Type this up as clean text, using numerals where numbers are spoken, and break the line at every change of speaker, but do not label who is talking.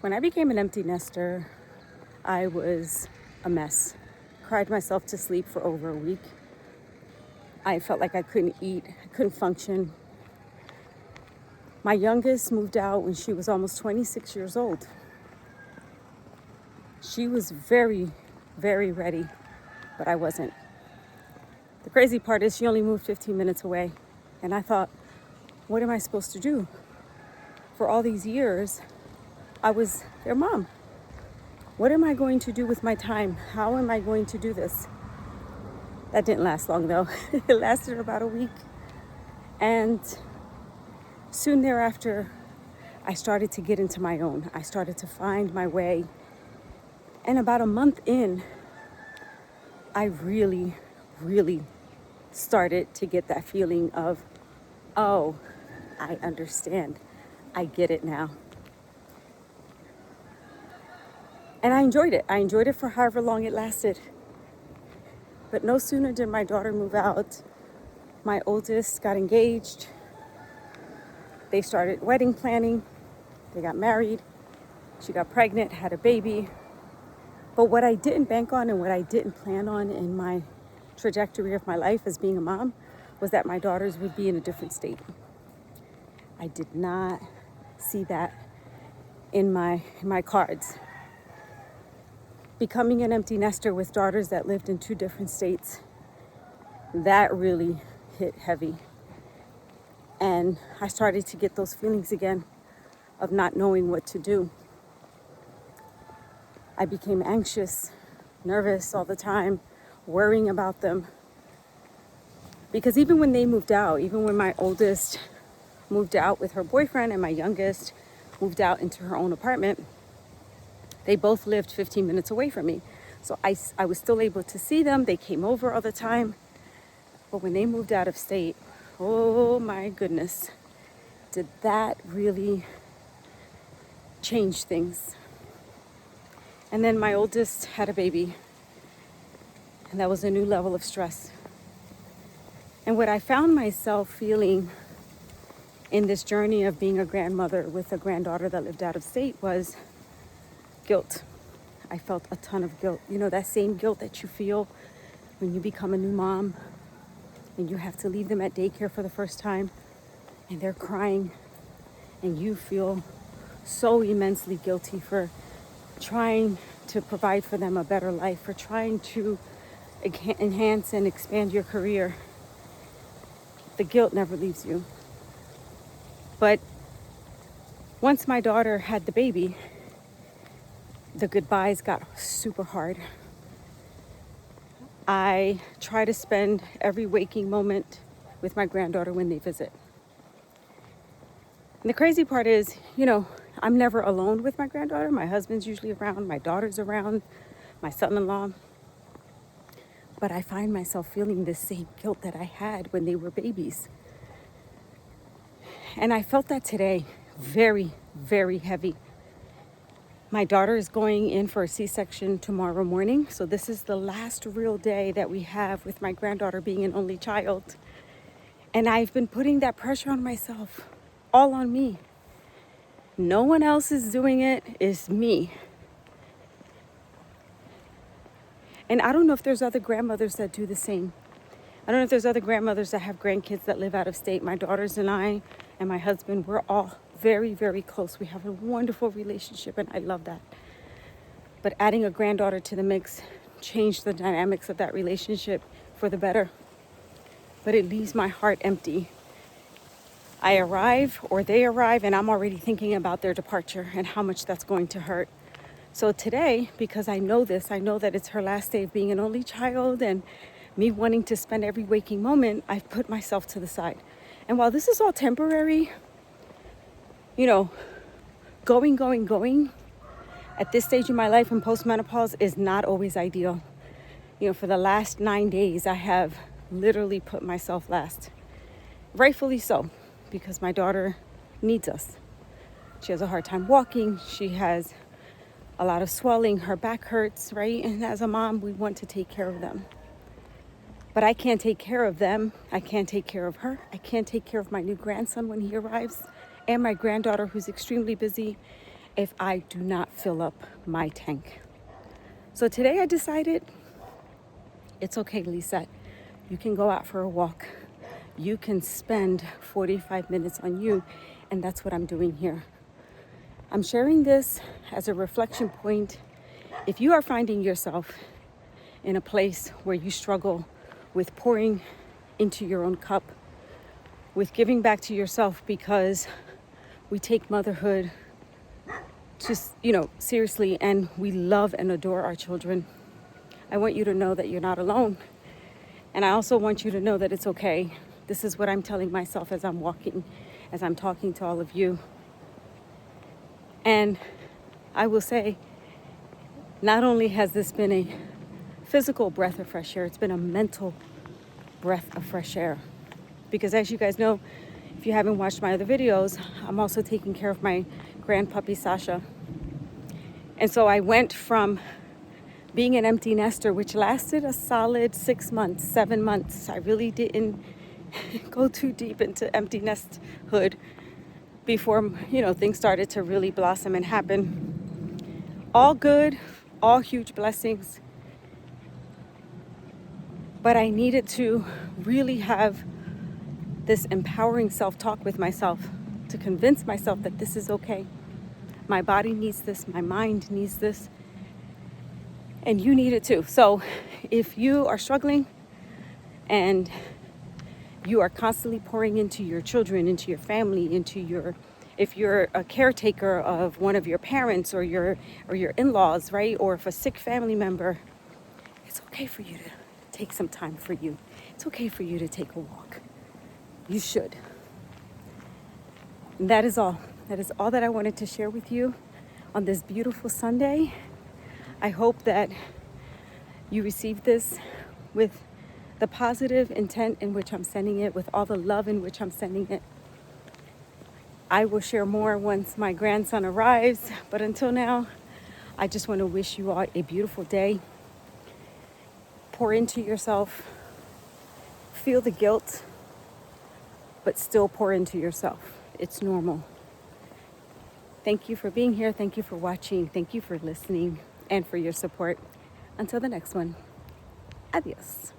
When I became an empty nester, I was a mess. Cried myself to sleep for over a week. I felt like I couldn't eat, I couldn't function. My youngest moved out when she was almost 26 years old. She was very, very ready, but I wasn't. The crazy part is she only moved 15 minutes away. And I thought, what am I supposed to do? For all these years, I was their mom. What am I going to do with my time? How am I going to do this? That didn't last long though. It lasted about a week. And soon thereafter, I started to get into my own. I started to find my way. And about a month in, I really, really started to get that feeling of, oh, I understand. I get it now. And I enjoyed it. I enjoyed it for however long it lasted. But no sooner did my daughter move out, my oldest got engaged. They started wedding planning. They got married. She got pregnant, had a baby. But what I didn't bank on and what I didn't plan on in my trajectory of my life as being a mom was that my daughters would be in a different state. I did not see that in my cards. Becoming an empty nester with daughters that lived in two different states, that really hit heavy. And I started to get those feelings again of not knowing what to do. I became anxious, nervous all the time, worrying about them. Because even when they moved out, even when my oldest moved out with her boyfriend and my youngest moved out into her own apartment, they both lived 15 minutes away from me. So I was still able to see them. They came over all the time. But when they moved out of state, oh my goodness, did that really change things. And then my oldest had a baby, and that was a new level of stress. And what I found myself feeling in this journey of being a grandmother with a granddaughter that lived out of state was guilt. I felt a ton of guilt. You know, that same guilt that you feel when you become a new mom and you have to leave them at daycare for the first time and they're crying and you feel so immensely guilty for trying to provide for them a better life, for trying to enhance and expand your career. The guilt never leaves you. But once my daughter had the baby, the goodbyes got super hard. I try to spend every waking moment with my granddaughter when they visit. And the crazy part is, you know, I'm never alone with my granddaughter. My husband's usually around, my daughter's around, my son-in-law. But I find myself feeling the same guilt that I had when they were babies. And I felt that today, very, very heavy. My daughter is going in for a C-section tomorrow morning. So this is the last real day that we have with my granddaughter being an only child. And I've been putting that pressure on myself, all on me. No one else is doing it, it's me. And I don't know if there's other grandmothers that do the same. I don't know if there's other grandmothers that have grandkids that live out of state. My daughters and I and my husband, we're all very, very close. We have a wonderful relationship and I love that. But adding a granddaughter to the mix changed the dynamics of that relationship for the better. But it leaves my heart empty. I arrive or they arrive and I'm already thinking about their departure and how much that's going to hurt. So today, because I know this, I know that it's her last day of being an only child and me wanting to spend every waking moment, I've put myself to the side. And while this is all temporary, you know, going at this stage in my life in post-menopause is not always ideal. You know, for the last 9 days, I have literally put myself last. Rightfully so, because my daughter needs us. She has a hard time walking. She has a lot of swelling. Her back hurts, right? And as a mom, we want to take care of them. But I can't take care of them. I can't take care of her. I can't take care of my new grandson when he arrives and my granddaughter who's extremely busy if I do not fill up my tank. So today I decided it's okay, Lisa. You can go out for a walk. You can spend 45 minutes on you, and that's what I'm doing here. I'm sharing this as a reflection point. If you are finding yourself in a place where you struggle with pouring into your own cup, with giving back to yourself, because we take motherhood just, seriously, and we love and adore our children, I want you to know that you're not alone. And I also want you to know that it's okay. This is what I'm telling myself as I'm walking, as I'm talking to all of you. And I will say, not only has this been a physical breath of fresh air, it's been a mental breath of fresh air. Because as you guys know, if you haven't watched my other videos, I'm also taking care of my grand puppy, Sasha. And so I went from being an empty nester, which lasted a solid 6 months, 7 months. I really didn't go too deep into empty nesthood before, things started to really blossom and happen. All good, all huge blessings. But I needed to really have this empowering self-talk with myself to convince myself that this is okay. My body needs this, my mind needs this, and you need it too. So if you are struggling and you are constantly pouring into your children, into your family, if you're a caretaker of one of your parents or your in-laws, right? Or if a sick family member, it's okay for you to take some time for you. It's okay for you to take a walk. You should. And that is all. That is all that I wanted to share with you on this beautiful Sunday. I hope that you received this with the positive intent in which I'm sending it, with all the love in which I'm sending it. I will share more once my grandson arrives. But until now, I just want to wish you all a beautiful day. Pour into yourself. Feel the guilt, but still pour into yourself. It's normal. Thank you for being here. Thank you for watching. Thank you for listening and for your support. Until the next one. Adios.